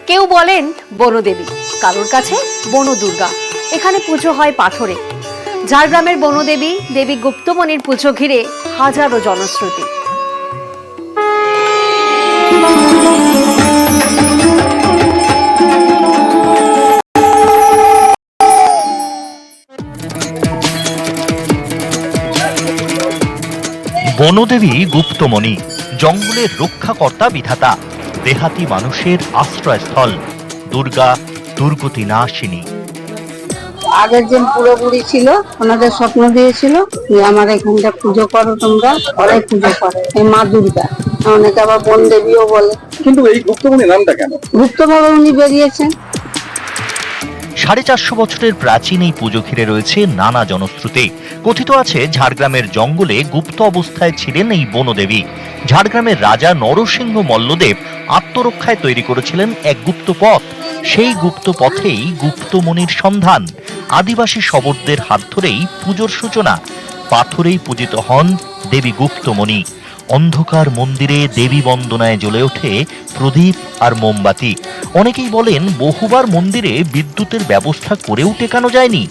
কেউ বলেন বনদেবী, কারোর কাছে বনদুর্গা। এখানে পুজো হয় পাথরে। ঝাড়গ্রামের বনদেবী দেবী গুপ্তমণির পুজো ঘিরে হাজারো জনশ্রুতি। বনদেবী গুপ্তমণি জঙ্গলের রক্ষাকর্তা বিধাতা, দেহাতি মানুষের আশ্রয়স্থল, দুর্গা দুর্গতি নাশিনী। আগের যে পুরোপুরি ছিল ওনাদের স্বপ্ন দিয়েছিল যে আমার এখানটা পুজো করো, তোমরা ঘরে পুজো করো এই মা দুর্গা, অনেকে আবার বন দেবীও বলে। কিন্তু এই গুপ্তমণি নামটা কেন? গুপ্তভাবে উনি বেরিয়েছেন। 450 বছরের প্রাচীন এই পুজো ঘিরে রয়েছে নানা জনশ্রুতি। কথিত আছে ঝাড়গ্রামের জঙ্গলে গুপ্ত অবস্থায় ছিলেন এই বনদেবী। ঝাড়গ্রামের রাজা নরসিংহ মল্লদেব আত্মরক্ষায় তৈরি করেছিলেন এক গুপ্ত পথ। সেই গুপ্ত পথেই গুপ্তমণির সন্ধান। আদিবাসী শবরদের হাত ধরেই পুজোর সূচনা। পাথরেই পূজিত হন দেবী গুপ্তমণি। অন্ধকার মন্দিরে দেবী বন্দনায় জ্বলে ওঠে প্রদীপ আর মোমবাতি। অনেকেই বলেন বহুবার মন্দিরে বিদ্যুতের ব্যবস্থা করেও টেকানো যায়নি।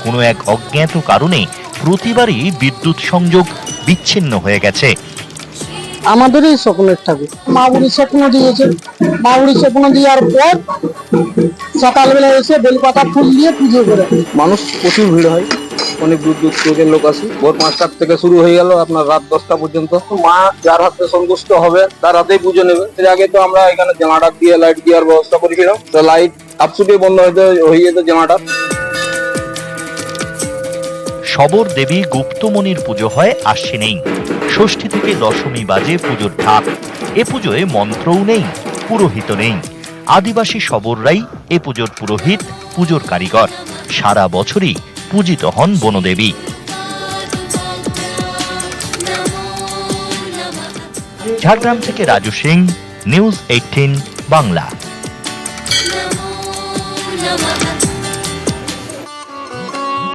কোনো এক অজ্ঞাত কারণে প্রতিবারই বিদ্যুৎ সংযোগ বিচ্ছিন্ন হয়ে গেছে। আমাদেরই স্বপ্নের ঠাকুর মা বুড়ি স্বপ্ন দিয়েছেন। মা বুড়ি স্বপ্ন দেওয়ার পর সকালবেলা এসে বেলপাতা ফুল দিয়ে পুজো করে। মানুষ প্রচুর ভিড় হয়, অনেক দূর দূর থেকে লোক আসে। ভোর 5টার থেকে শুরু হয়ে গেল আপনার রাত 10টা পর্যন্ত। মা যার হাতে সন্তুষ্ট হবে তার হাতেই পুজো নেবে। এর আগে তো আমরা এখানে জেনারেটর দিয়ে লাইট দেওয়ার ব্যবস্থা করেছিলাম, তো লাইট আপসুটে বন্ধ হয়ে যেত জেনারেটর। শবর দেবী গুপ্তমণির পুজো হয় আশ্বিনেই। ষষ্ঠী থেকে দশমী বাজে পুজোর ঢাক। এ পুজোয় মন্ত্রও নেই, পুরোহিত নেই। আদিবাসী শবররাই এ পুজোর পুরোহিত, পুজোর কারিগর। সারা বছরই পূজিত হন বনদেবী। ঝাড়গ্রাম থেকে রাজু সিং, নিউজ 18 বাংলা।